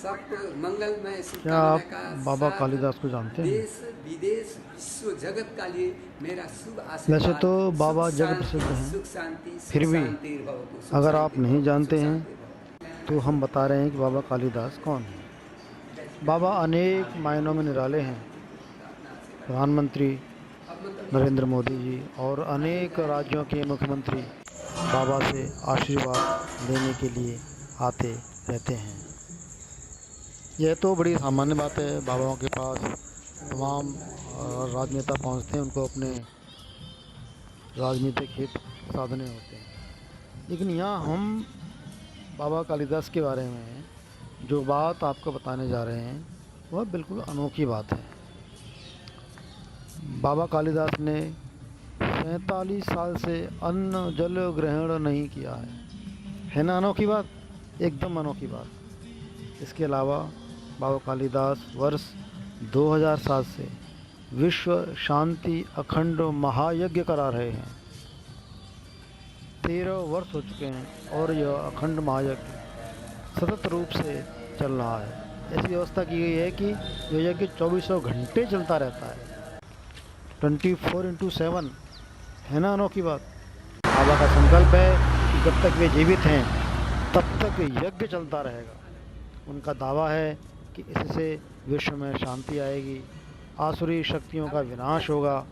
सब मंगलमय क्या शुभकामना आप का बाबा साथ कालिदास को जानते हैं? देश विदेश विश्व जगत का लिए मेरा शुभ वैसे आशीर्वाद। तो सुख बाबा जग शांति प्रसिद्ध हैं, सुख शांति सुख फिर भी शांति भवतु सुख अगर आप शांति नहीं भवतु सुख जानते हैं शांति भवतु। तो हम बता रहे हैं कि बाबा कालिदास कौन है। बाबा अनेक मायनों में निराले हैं। प्रधानमंत्री नरेंद्र मोदी जी और अनेक राज्यों के मुख्यमंत्री बाबा से आशीर्वाद लेने के लिए आते रहते हैं। यह तो बड़ी सामान्य बात है, बाबाओं के पास तमाम राजनेता पहुंचते हैं, उनको अपने राजनीतिक हित साधने होते हैं। लेकिन यहाँ हम बाबा कालिदास के बारे में जो बात आपको बताने जा रहे हैं वह बिल्कुल अनोखी बात है। बाबा कालिदास ने 47 साल से अन्न जल ग्रहण नहीं किया है ना अनोखी बात? एकदम अनोखी बात। इसके अलावा बाबा कालिदास वर्ष 2007 से विश्व शांति अखंड महायज्ञ करा रहे हैं। 13 वर्ष हो चुके हैं और यह अखंड महायज्ञ सतत रूप से चल रहा है। ऐसी व्यवस्था की गई है कि यह यज्ञ 24 घंटे चलता रहता है, 24x7। है ना अनोखी बात? बाबा का संकल्प है कि जब तक वे जीवित हैं तब तक यज्ञ चलता रहेगा। उनका दावा है कि इससे विश्व में शांति आएगी, आसुरी शक्तियों का विनाश होगा।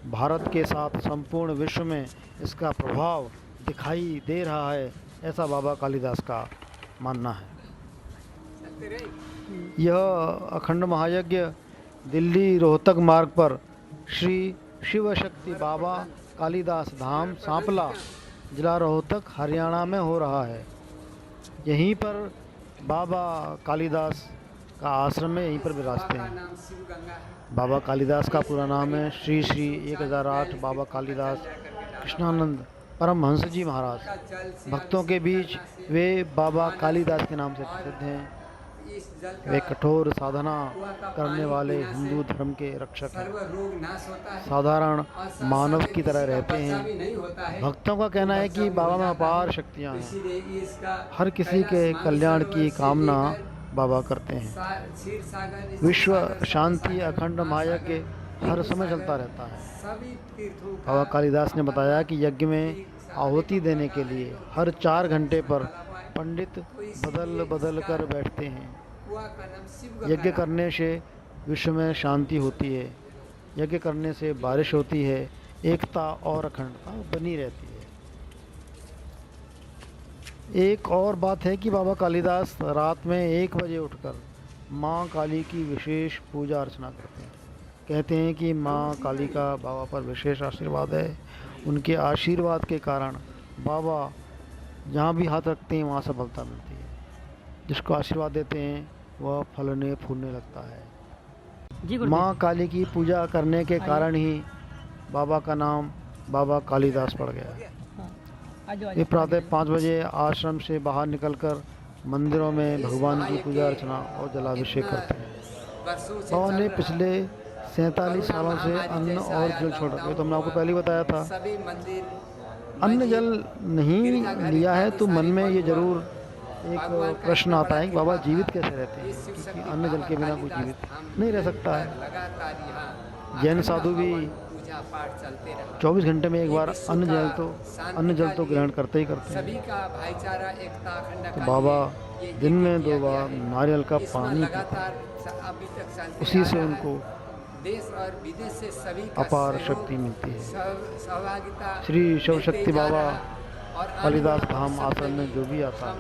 भारत के साथ संपूर्ण विश्व में इसका प्रभाव दिखाई दे रहा है, ऐसा बाबा कालिदास का मानना है। यह अखंड महायज्ञ दिल्ली रोहतक मार्ग पर श्री शिव शक्ति बाबा कालिदास धाम सांपला, जिला रोहतक, हरियाणा में हो रहा है। यहीं पर बाबा कालिदास का आश्रम है, यहीं पर विराजते हैं। बाबा कालिदास का पूरा नाम है श्री श्री 1008 बाबा कालिदास कृष्णानंद परमहंस जी महाराज। भक्तों के बीच वे बाबा कालिदास के नाम से प्रसिद्ध हैं। वे कठोर साधना करने वाले हिंदू धर्म के रक्षक हैं। साधारण मानव की तरह रहते हैं। भक्तों का कहना है कि बाबा में अपार शक्तियाँ हैं। हर किसी के कल्याण की कामना बाबा करते हैं। विश्व शांति अखंड महायज्ञ हर समय चलता रहता है। बाबा कालिदास ने बताया कि यज्ञ में आहुति देने के लिए हर 4 घंटे पर पंडित बदल बदल कर बैठते हैं। यज्ञ करने से विश्व में शांति होती है, यज्ञ करने से बारिश होती है, एकता और अखंडता बनी रहती है। एक और बात है कि बाबा कालिदास रात में 1 बजे उठकर माँ काली की विशेष पूजा अर्चना करते हैं। कहते हैं कि माँ काली का बाबा पर विशेष आशीर्वाद है। उनके आशीर्वाद के कारण बाबा जहाँ भी हाथ रखते हैं वहाँ सफलता मिलती है। जिसको आशीर्वाद देते हैं वह फलने फूलने लगता है। माँ काली की पूजा करने के कारण ही बाबा का नाम बाबा कालिदास पड़ गया। ये प्रातः 5 बजे आश्रम से बाहर निकलकर मंदिरों में भगवान की पूजा अर्चना और जलाभिषेक करते हैं। बाबा ने पिछले 47 सालों से अन्न और जल छोड़ रखा है। तो हमने आपको पहले ही बताया था, अन्न जल नहीं लिया है तो मन में ये जरूर एक प्रश्न आता है कि बाबा जीवित कैसे रहते हैं, क्योंकि अन्न जल के बिना कोई जीवित नहीं रह सकता है। जैन साधु भी 24 घंटे में एक बार अन्न जल तो ग्रहण करते ही करते हैं। तो बाबा दिन में 2 बार नारियल का पानी पीते हैं, उसी से उनको अपार शक्ति मिलती है। श्री शिव शक्ति बाबा कालिदास धाम आश्रम में जो भी आता है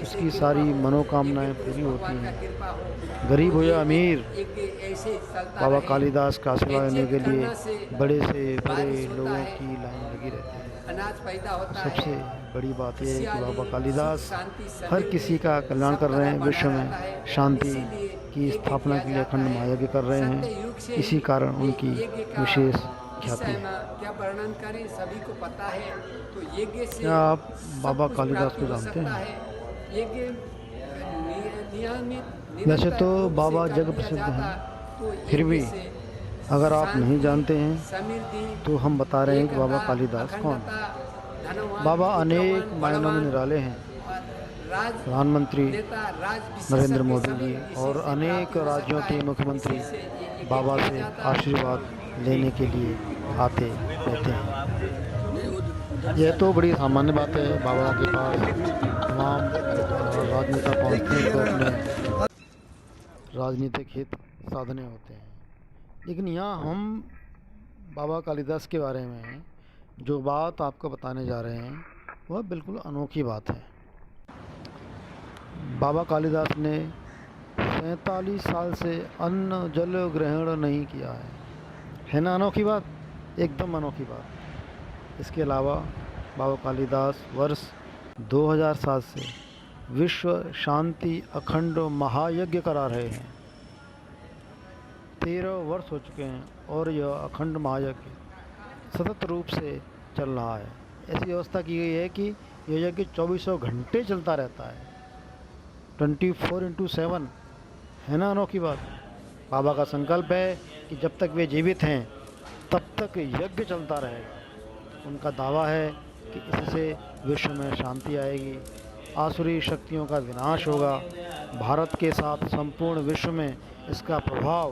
उसकी सारी मनोकामनाएं पूरी होती हैं। गरीब हो या अमीर, बाबा कालिदास का आशीर्वाद लेने के लिए बड़े से बड़े लोगों की लाइन लगी रहती है। सबसे बड़ी बात यह है कि बाबा कालिदास हर किसी का कल्याण कर रहे हैं, विश्व में शांति की स्थापना के लिए अखंड महायज्ञ कर रहे हैं। इसी कारण उनकी विशेष ख्याति है। क्या वर्णन करें, सभी को पता है। तो यज्ञ से क्या आप बाबा कालिदास को जानते हैं? वैसे तो बाबा जग प्रसिद्ध हैं, फिर भी अगर आप नहीं जानते हैं तो हम बता रहे हैं कि बाबा कालिदास कौन है। बाबा अनेक मायनों में निराले हैं। प्रधानमंत्री नेता, राज नरेंद्र विशेषज्ञ मोदी सभी जी इसी और से अनेक प्राप्त हो राज्यों सकता के है। मुख्यमंत्री इसी से ये बाबा देखा से जाता है। आशीर्वाद लेने के लिए आते रहते हैं। यह तो बड़ी सामान्य बात है, बाबा के पास तमाम राजनेता पहुंचते हैं तो अपने राजनीतिक हित साधने होते हैं। लेकिन यहाँ हम बाबा कालिदास के बारे में जो बात आपको बताने जा रहे हैं वह बिल्कुल अनोखी बात है। बाबा कालिदास ने 47 साल से अन्न जल ग्रहण नहीं किया है ना अनोखी बात, एकदम अनोखी बात। इसके अलावा बाबा कालिदास वर्ष 2007 से विश्व शांति अखंड महायज्ञ करा रहे हैं। 13 वर्ष हो चुके हैं और यह अखंड महायज्ञ सतत रूप से चल रहा है। ऐसी व्यवस्था की गई है कि यह यज्ञ 24 घंटे चलता रहता है, 24x7। है ना अनोखी बात। बाबा का संकल्प है कि जब तक वे जीवित हैं तब तक यज्ञ चलता रहेगा। उनका दावा है कि इससे विश्व में शांति आएगी, आसुरी शक्तियों का विनाश होगा, भारत के साथ संपूर्ण विश्व में इसका प्रभाव